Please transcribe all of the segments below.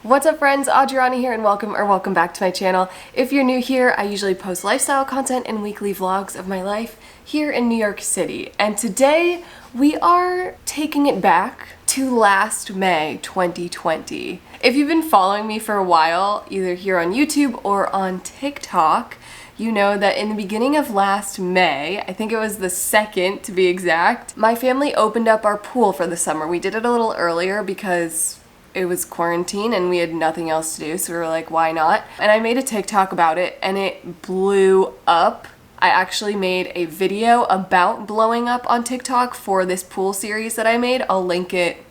What's up friends, Adriana here and welcome back to my channel. If you're new here, I usually post lifestyle content and weekly vlogs of my life here in New York City. And today we are taking it back to last May 2020. If you've been following me for a while, either here on YouTube or on TikTok, you know that in the beginning of last May, I think it was the 2nd to be exact, my family opened up our pool for the summer. We did it a little earlier because it was quarantine and we had nothing else to do, so we were like, why not? And I made a TikTok about it and it blew up. I actually made a video about blowing up on TikTok for this pool series that I made. I'll link it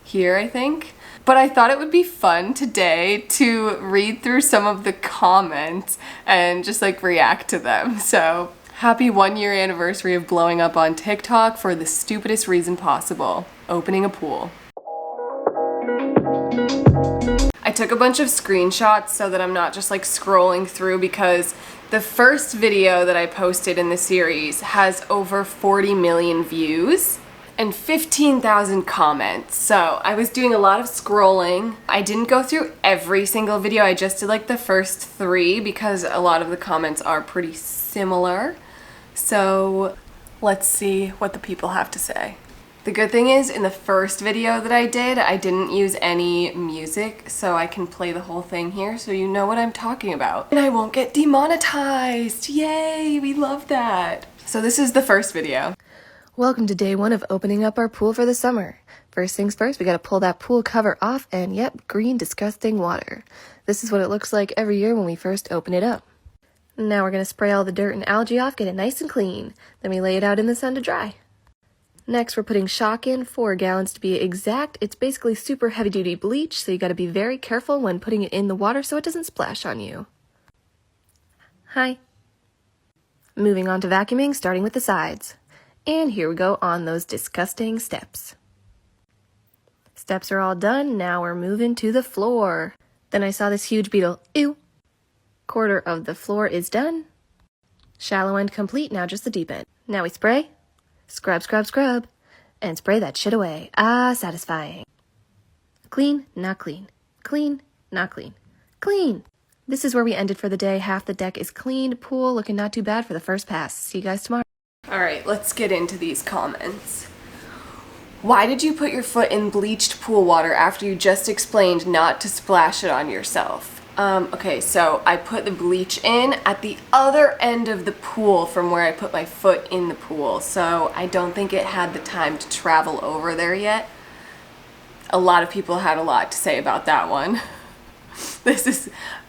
here, I think. But I thought it would be fun today to read through some of the comments and just like react to them. So happy 1-year anniversary of blowing up on TikTok for the stupidest reason possible, opening a pool. I took a bunch of screenshots so that I'm not just like scrolling through, because the first video that I posted in the series has over 40 million views and 15,000 comments. So I was doing a lot of scrolling. I didn't go through every single video, I just did like the first 3 because a lot of the comments are pretty similar. So let's see what the people have to say. The good thing is, in the first video that I did, I didn't use any music, so I can play the whole thing here so you know what I'm talking about. And I won't get demonetized! Yay! We love that! So this is the first video. Welcome to day 1 of opening up our pool for the summer. First things first, we gotta pull that pool cover off, and yep, green disgusting water. This is what it looks like every year when we first open it up. Now we're gonna spray all the dirt and algae off, get it nice and clean. Then we lay it out in the sun to dry. Next, we're putting shock in, 4 gallons to be exact. It's basically super heavy-duty bleach, so you gotta be very careful when putting it in the water so it doesn't splash on you. Hi. Moving on to vacuuming, starting with the sides. And here we go on those disgusting steps. Steps are all done, now we're moving to the floor. Then I saw this huge beetle. Ew! Quarter of the floor is done. Shallow end complete, now just the deep end. Now we spray. Scrub, scrub, scrub, and spray that shit away. Ah, satisfying. Clean, not clean. Clean, not clean. Clean! This is where we ended for the day. Half the deck is cleaned. Pool looking not too bad for the first pass. See you guys tomorrow. Alright, let's get into these comments. Why did you put your foot in bleached pool water after you just explained not to splash it on yourself? Okay, so I put the bleach in at the other end of the pool from where I put my foot in the pool, so I don't think it had the time to travel over there yet. A lot of people had a lot to say about that one.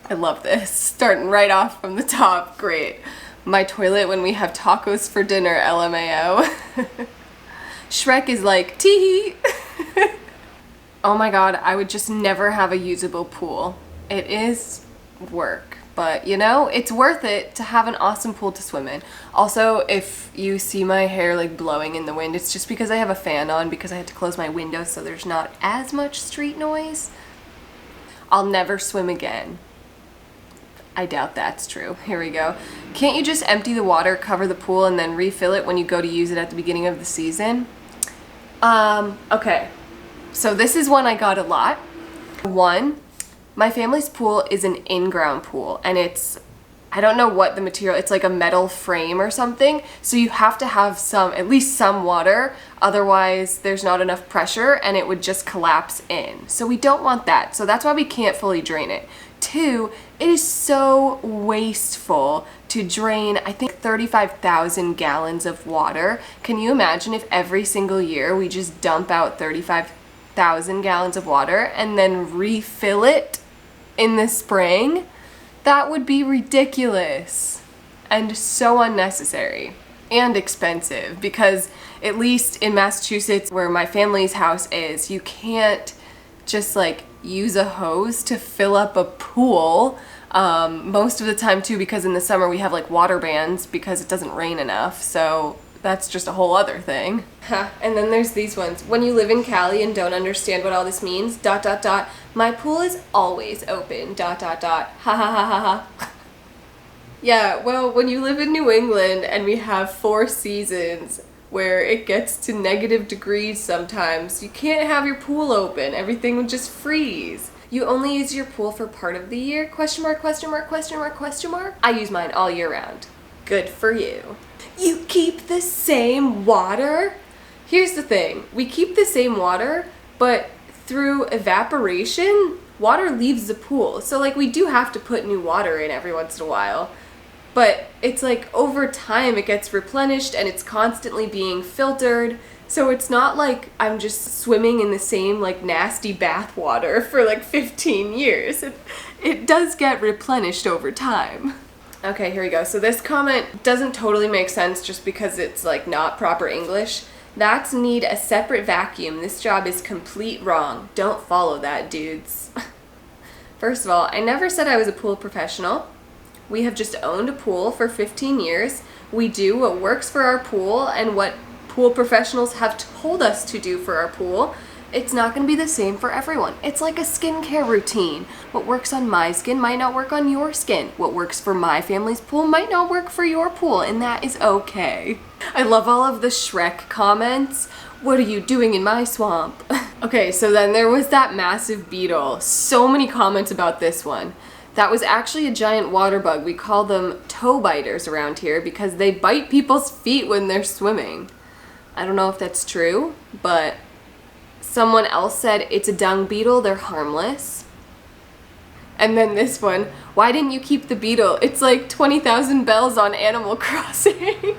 I love this. Starting right off from the top, great. My toilet when we have tacos for dinner, LMAO. Shrek is like, tee-hee. Oh my god, I would just never have a usable pool. It is work, but you know, it's worth it to have an awesome pool to swim in. Also, if you see my hair like blowing in the wind, it's just because I have a fan on because I had to close my window so there's not as much street noise. I'll never swim again. I doubt that's true. Here we go. Can't you just empty the water, cover the pool, and then refill it when you go to use it at the beginning of the season? Okay. So this is one I got a lot. One, my family's pool is an in-ground pool, and it's, I don't know what the material, it's like a metal frame or something, so you have to have at least some water, otherwise there's not enough pressure and it would just collapse in. So we don't want that, so that's why we can't fully drain it. 2, it is so wasteful to drain, I think, 35,000 gallons of water. Can you imagine if every single year we just dump out 35,000 gallons of water and then refill it in the spring? That would be ridiculous and so unnecessary and expensive, because at least in Massachusetts, where my family's house is, you can't just like use a hose to fill up a pool most of the time too, because in the summer we have like water bans because it doesn't rain enough, so that's just a whole other thing. And then there's these ones. When you live in Cali and don't understand what all this means, ... my pool is always open, ... Ha ha ha ha ha. Yeah, well, when you live in New England and we have 4 seasons where it gets to -degrees sometimes, you can't have your pool open. Everything would just freeze. You only use your pool for part of the year? Question mark, question mark, question mark, question mark. I use mine all year round. Good for you. You keep the same water? Here's the thing. We keep the same water, but through evaporation, water leaves the pool. So like we do have to put new water in every once in a while. But it's like over time it gets replenished and it's constantly being filtered. So it's not like I'm just swimming in the same like nasty bath water for like 15 years. It does get replenished over time. Okay, here we go. So this comment doesn't totally make sense just because it's like not proper English. That's need a separate vacuum. This job is complete wrong. Don't follow that, dudes. First of all, I never said I was a pool professional. We have just owned a pool for 15 years. We do what works for our pool and what pool professionals have told us to do for our pool. It's not going to be the same for everyone. It's like a skincare routine. What works on my skin might not work on your skin. What works for my family's pool might not work for your pool, and that is okay. I love all of the Shrek comments. What are you doing in my swamp? Okay, so then there was that massive beetle. So many comments about this one. That was actually a giant water bug. We call them toe biters around here because they bite people's feet when they're swimming. I don't know if that's true, but someone else said it's a dung beetle, they're harmless. And then this one, why didn't you keep the beetle? It's like 20,000 bells on Animal Crossing.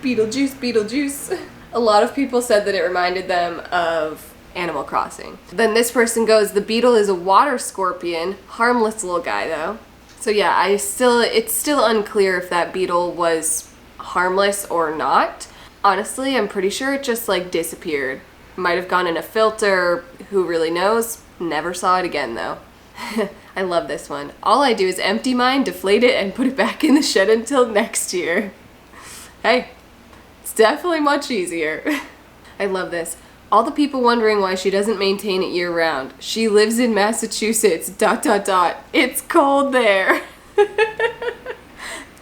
Beetlejuice, Beetlejuice. A lot of people said that it reminded them of Animal Crossing. Then this person goes, the beetle is a water scorpion, harmless little guy though. So yeah, it's still unclear if that beetle was harmless or not. Honestly, I'm pretty sure it just like disappeared. Might have gone in a filter, who really knows? Never saw it again though. I love this one. All I do is empty mine, deflate it, and put it back in the shed until next year. Hey, it's definitely much easier. I love this. All the people wondering why she doesn't maintain it year-round. She lives in Massachusetts, ... It's cold there.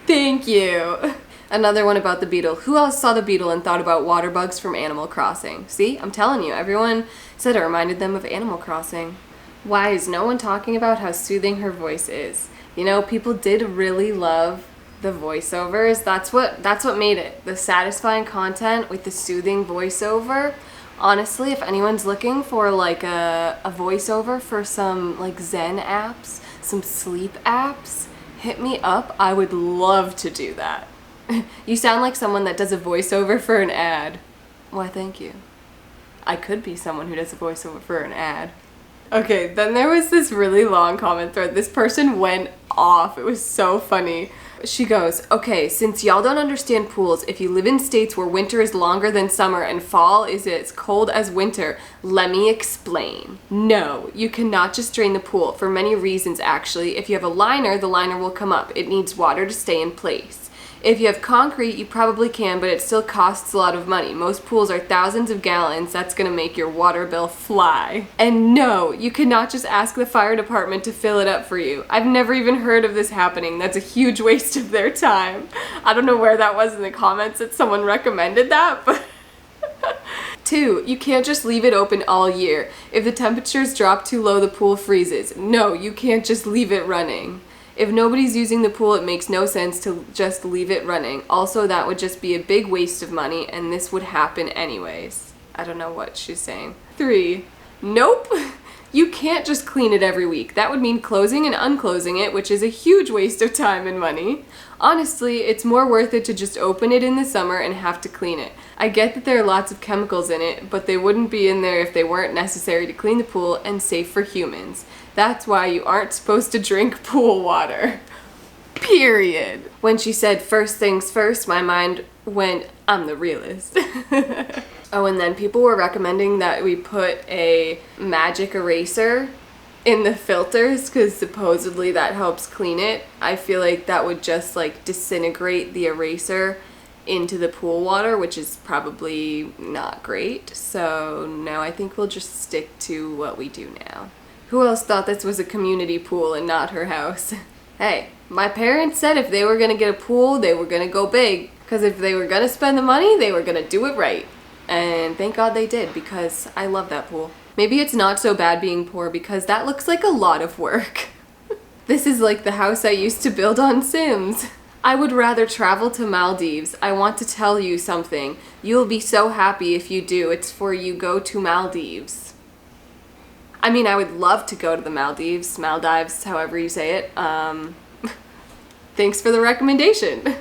Thank you. Another one about the beetle. Who else saw the beetle and thought about water bugs from Animal Crossing? See, I'm telling you, everyone said it reminded them of Animal Crossing. Why is no one talking about how soothing her voice is? You know, people did really love the voiceovers. That's what made it. The satisfying content with the soothing voiceover. Honestly, if anyone's looking for like a voiceover for some like Zen apps, some sleep apps, hit me up. I would love to do that. You sound like someone that does a voiceover for an ad. Why, thank you. I could be someone who does a voiceover for an ad. Okay, then there was this really long comment thread. This person went off. It was so funny. She goes, okay, since y'all don't understand pools, if you live in states where winter is longer than summer and fall is as cold as winter, let me explain. No, you cannot just drain the pool, for many reasons actually. If you have a liner, the liner will come up. It needs water to stay in place. If you have concrete, you probably can, but it still costs a lot of money. Most pools are thousands of gallons. That's gonna make your water bill fly. And no, you cannot just ask the fire department to fill it up for you. I've never even heard of this happening. That's a huge waste of their time. I don't know where that was in the comments that someone recommended that, but... 2, you can't just leave it open all year. If the temperatures drop too low, the pool freezes. No, you can't just leave it running. If nobody's using the pool, it makes no sense to just leave it running. Also, that would just be a big waste of money, and this would happen anyways. I don't know what she's saying. 3, nope. You can't just clean it every week. That would mean closing and unclosing it, which is a huge waste of time and money. Honestly, it's more worth it to just open it in the summer and have to clean it. I get that there are lots of chemicals in it, but they wouldn't be in there if they weren't necessary to clean the pool and safe for humans. That's why you aren't supposed to drink pool water. Period. When she said first things first, my mind went, I'm the realist. Oh, and then people were recommending that we put a magic eraser in the filters because supposedly that helps clean it. I feel like that would just like disintegrate the eraser into the pool water, which is probably not great. So no, I think we'll just stick to what we do now. Who else thought this was a community pool and not her house? Hey, my parents said if they were gonna get a pool, they were gonna go big. Because if they were gonna spend the money, they were gonna do it right. And thank God they did, because I love that pool. Maybe it's not so bad being poor because that looks like a lot of work. This is like the house I used to build on Sims. I would rather travel to Maldives. I want to tell you something. You'll be so happy if you do. It's for you go to Maldives. I mean, I would love to go to the Maldives, however you say it. Thanks for the recommendation.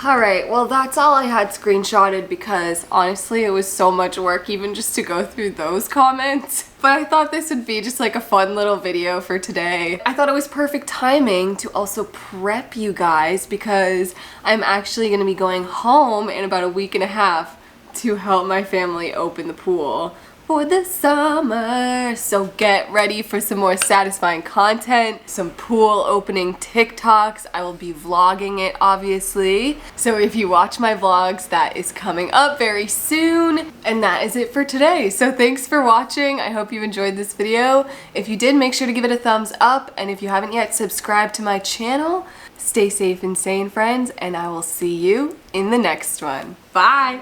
Alright, well that's all I had screenshotted because honestly it was so much work even just to go through those comments. But I thought this would be just like a fun little video for today. I thought it was perfect timing to also prep you guys because I'm actually going to be going home in about a week and a half to help my family open the pool for the summer. So get ready for some more satisfying content, some pool opening TikToks. I will be vlogging it obviously. So if you watch my vlogs, that is coming up very soon. And that is it for today. So thanks for watching. I hope you enjoyed this video. If you did, make sure to give it a thumbs up. And if you haven't yet subscribed to my channel, stay safe and sane, friends, and I will see you in the next one. Bye!